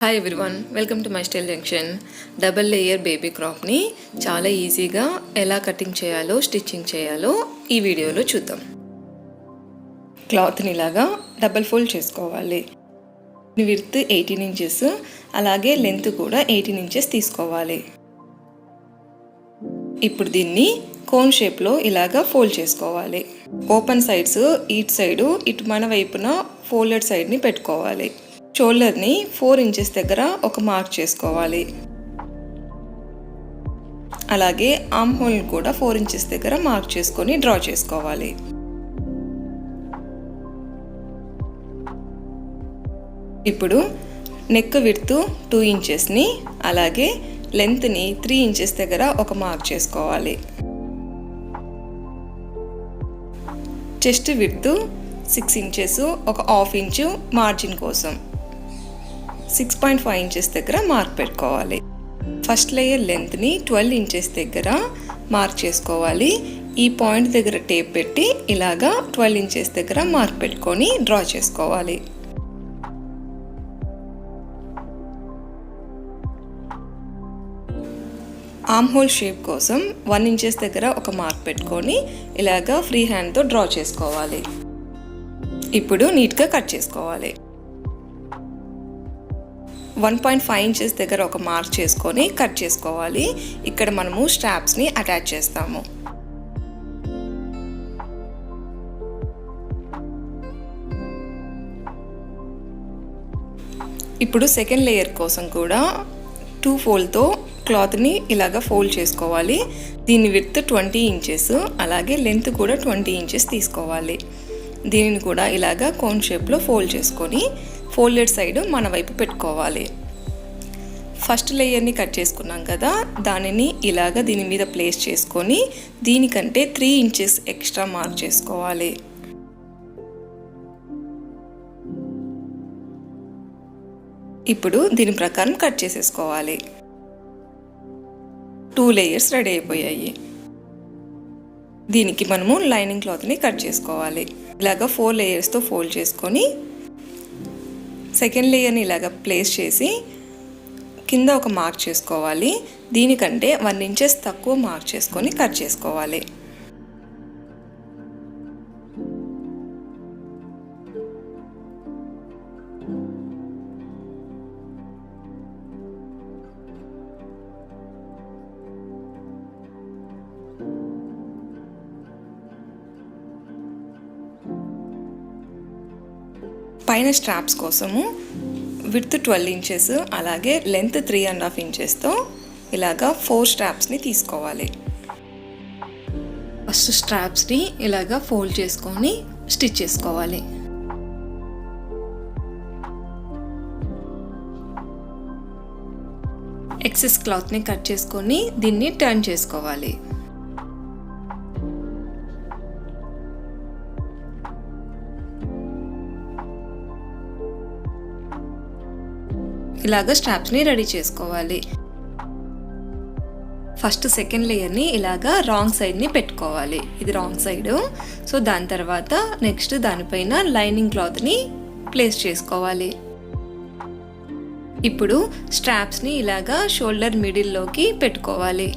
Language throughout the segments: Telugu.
Hi everyone, welcome to my style junction. Double layer baby క్రాప్ని చాలా ఈజీగా ఎలా కటింగ్ చేయాలో, స్టిచ్చింగ్ చేయాలో ఈ వీడియోలో చూద్దాం. క్లాత్ని ఇలాగా డబుల్ ఫోల్డ్ చేసుకోవాలి. విడ్త్ 18 ఇంచెస్, అలాగే లెంత్ కూడా 18 ఇంచెస్ తీసుకోవాలి. ఇప్పుడు దీన్ని కోన్ షేప్లో ఇలాగా ఫోల్డ్ చేసుకోవాలి. ఓపెన్ సైడ్స్ ఇటు సైడు, ఇటు మన వైపున ఫోల్డెడ్ సైడ్ని పెట్టుకోవాలి. షోల్డర్ని 4 ఇంచెస్ దగ్గర ఒక మార్క్ చేసుకోవాలి. అలాగే ఆర్మ్ హోల్ కూడా 4 ఇంచెస్ దగ్గర మార్క్ చేసుకొని డ్రా చేసుకోవాలి. ఇప్పుడు నెక్ విడ్త్ 2 ఇంచెస్ని, అలాగే లెంత్ని 3 ఇంచెస్ దగ్గర ఒక మార్క్ చేసుకోవాలి. చెస్ట్ విడ్త్ 6 ఇంచెస్, ఒక హాఫ్ ఇంచు మార్జిన్ కోసం 6.5 ఇంచెస్ దగ్గర మార్క్ పెట్టుకోవాలి. ఫస్ట్ లేయర్ లెంత్ని 12 ఇంచెస్ దగ్గర మార్క్ చేసుకోవాలి. ఈ పాయింట్ దగ్గర టేప్ పెట్టి ఇలాగా 12 ఇంచెస్ దగ్గర మార్క్ పెట్టుకొని డ్రా చేసుకోవాలి. ఆర్మ్ హోల్ షేప్ కోసం 1 ఇంచెస్ దగ్గర ఒక మార్క్ పెట్టుకొని ఇలాగా ఫ్రీ హ్యాండ్తో డ్రా చేసుకోవాలి. ఇప్పుడు నీట్గా కట్ చేసుకోవాలి. 1.5 ఇంచెస్ దగ్గర ఒక మార్క్ చేసుకొని కట్ చేసుకోవాలి. ఇక్కడ మనము స్ట్రాప్స్ని అటాచ్ చేస్తాము. ఇప్పుడు సెకండ్ లేయర్ కోసం కూడా 2 ఫోల్డ్తో క్లాత్ని ఇలాగా ఫోల్డ్ చేసుకోవాలి. దీని విడ్త్ 20 ఇంచెస్, అలాగే లెంత్ కూడా 20 ఇంచెస్ తీసుకోవాలి. దీనిని కూడా ఇలాగా కోన్ షేప్లో ఫోల్డ్ చేసుకొని ఫోల్డెడ్ సైడ్ మన వైపు పెట్టుకోవాలి. ఫస్ట్ లేయర్ని కట్ చేసుకున్నాం కదా, దానిని ఇలాగా దీని మీద ప్లేస్ చేసుకొని దీనికంటే 3 ఇంచెస్ ఎక్స్ట్రా మార్క్ చేసుకోవాలి. ఇప్పుడు దీని ప్రకారం కట్ చేసేసుకోవాలి. 2 లేయర్స్ రెడీ అయిపోయాయి. దీనికి మనము లైనింగ్ క్లాత్ని కట్ చేసుకోవాలి. ఇలాగా 4 లేయర్స్తో ఫోల్డ్ చేసుకొని సెకండ్ లేయర్ని ఇలాగ ప్లేస్ చేసి కింద ఒక మార్క్ చేసుకోవాలి. దీనికంటే 1 ఇంచెస్ తక్కువ మార్క్ చేసుకొని కట్ చేసుకోవాలి. పైన స్ట్రాప్స్ కోసము విడ్త్ 12 ఇంచెస్, అలాగే లెంత్ 3.5 ఇంచెస్తో ఇలాగా 4 స్ట్రాప్స్ని తీసుకోవాలి. ఫస్ట్ స్ట్రాప్స్ని ఇలాగా ఫోల్డ్ చేసుకొని స్టిచ్ చేసుకోవాలి. ఎక్సెస్ క్లాత్ని కట్ చేసుకొని దీన్ని టర్న్ చేసుకోవాలి. ఇలాగ స్ట్రాప్స్ని రెడీ చేసుకోవాలి. ఫస్ట్ సెకండ్ లేయర్ని ఇలాగా రాంగ్ సైడ్ని పెట్టుకోవాలి. ఇది రాంగ్ సైడ్. సో దాని తర్వాత నెక్స్ట్ దానిపైన లైనింగ్ క్లాత్ని ప్లేస్ చేసుకోవాలి. ఇప్పుడు స్ట్రాప్స్ని ఇలాగా షోల్డర్ మిడిల్లోకి పెట్టుకోవాలి.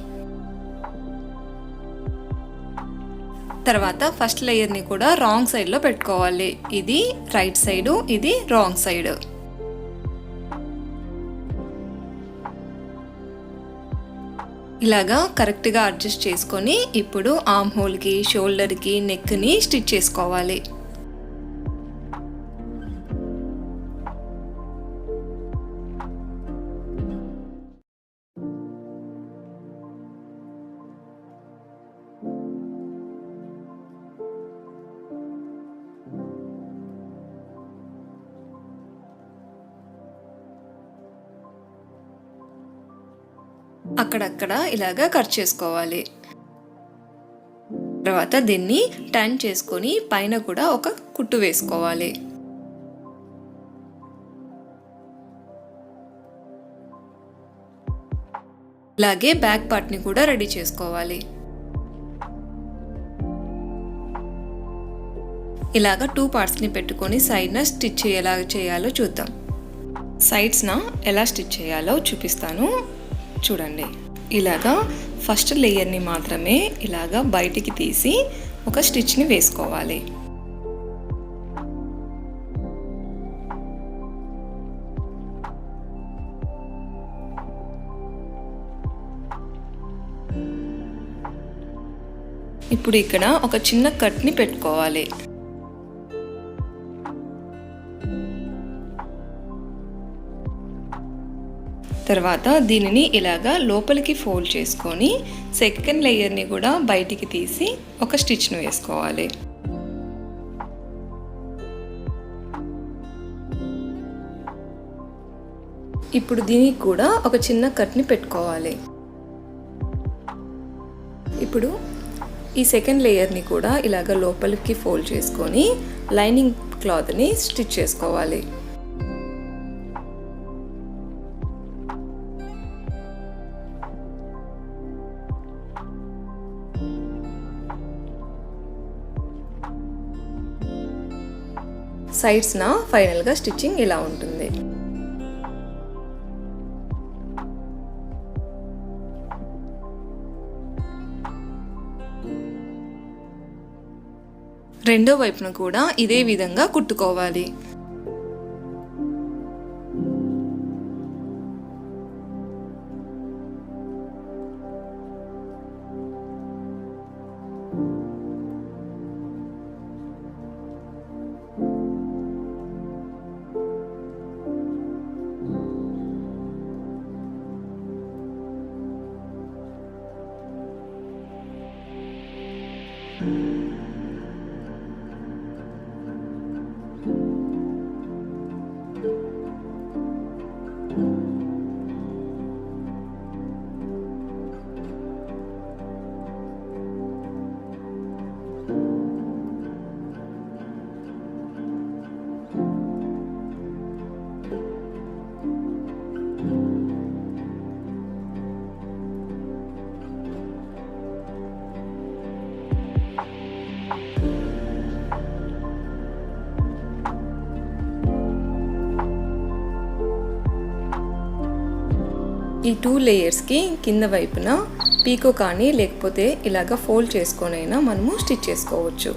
తర్వాత ఫస్ట్ లేయర్ని కూడా రాంగ్ సైడ్లో పెట్టుకోవాలి. ఇది రైట్ సైడు, ఇది రాంగ్ సైడ్. ఇలాగా కరెక్ట్గా అడ్జస్ట్ చేసుకొని ఇప్పుడు ఆర్మ్ హోల్కి, షోల్డర్కి, నెక్ని స్టిచ్ చేసుకోవాలి. అక్కడక్కడ ఇలాగా కట్ చేసుకోవాలి. తర్వాత దీన్ని టర్న్ చేసుకొని పైన కూడా ఒక కుట్టు వేసుకోవాలి. ఇలాగే బ్యాక్ పార్ట్ని కూడా రెడీ చేసుకోవాలి. ఇలాగా 2 పార్ట్స్ని పెట్టుకొని సైడ్న స్టిచ్ ఎలా చేయాలో చూద్దాం. సైడ్స్న ఎలా స్టిచ్ చేయాలో చూపిస్తాను చూడండి. ఇలాగా ఫస్ట్ లేయర్ని మాత్రమే ఇలాగా బయటికి తీసి ఒక స్టిచ్ని వేసుకోవాలి. ఇప్పుడు ఇక్కడ ఒక చిన్న కట్ని పెట్టుకోవాలి. తర్వాత దీనిని ఇలాగా లోపలికి ఫోల్డ్ చేసుకొని సెకండ్ లేయర్ని కూడా బయటికి తీసి ఒక స్టిచ్ను వేసుకోవాలి. ఇప్పుడు దీనికి కూడా ఒక చిన్న కట్ని పెట్టుకోవాలి. ఇప్పుడు ఈ సెకండ్ లేయర్ని కూడా ఇలాగ లోపలికి ఫోల్డ్ చేసుకొని లైనింగ్ క్లాత్ని స్టిచ్ చేసుకోవాలి. సైడ్స్న ఫైనల్గా స్టిచ్చింగ్ ఇలా ఉంటుంది. రెండో వైపున కూడా ఇదే విధంగా కుట్టుకోవాలి. ఈ 2 లేయర్స్కి కింద వైపున పీకో కానీ లేకపోతే ఇలాగ ఫోల్డ్ చేసుకొనైనా మనము స్టిచ్ చేసుకోవచ్చు.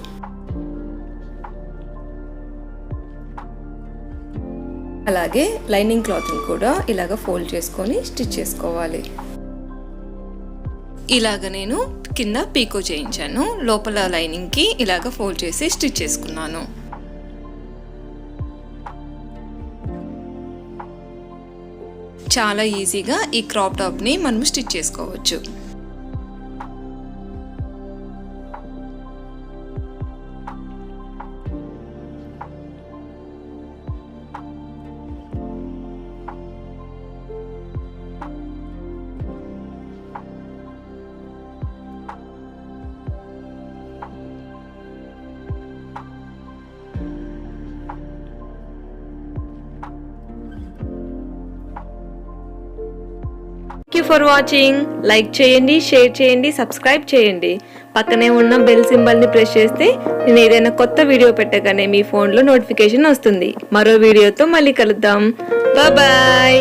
అలాగే లైనింగ్ క్లాత్ని కూడా ఇలాగ ఫోల్డ్ చేసుకొని స్టిచ్ చేసుకోవాలి. ఇలాగ నేను కింద పీకో చేయించాను. లోపల లైనింగ్కి ఇలాగ ఫోల్డ్ చేసి స్టిచ్ చేసుకున్నాను. చాలా ఈజీగా ఈ క్రాప్ టాప్ని మనం స్టిచ్ చేసుకోవచ్చు. Thank you for watching. Like చేయండి, షేర్ చేయండి, సబ్స్క్రైబ్ చేయండి. పక్కనే ఉన్న బెల్ సింబల్ని ప్రెస్ చేస్తే నేను ఏదైనా కొత్త వీడియో పెట్టగానే మీ ఫోన్లో నోటిఫికేషన్ వస్తుంది. మరో వీడియోతో మళ్ళీ కలుద్దాం. బాయ్.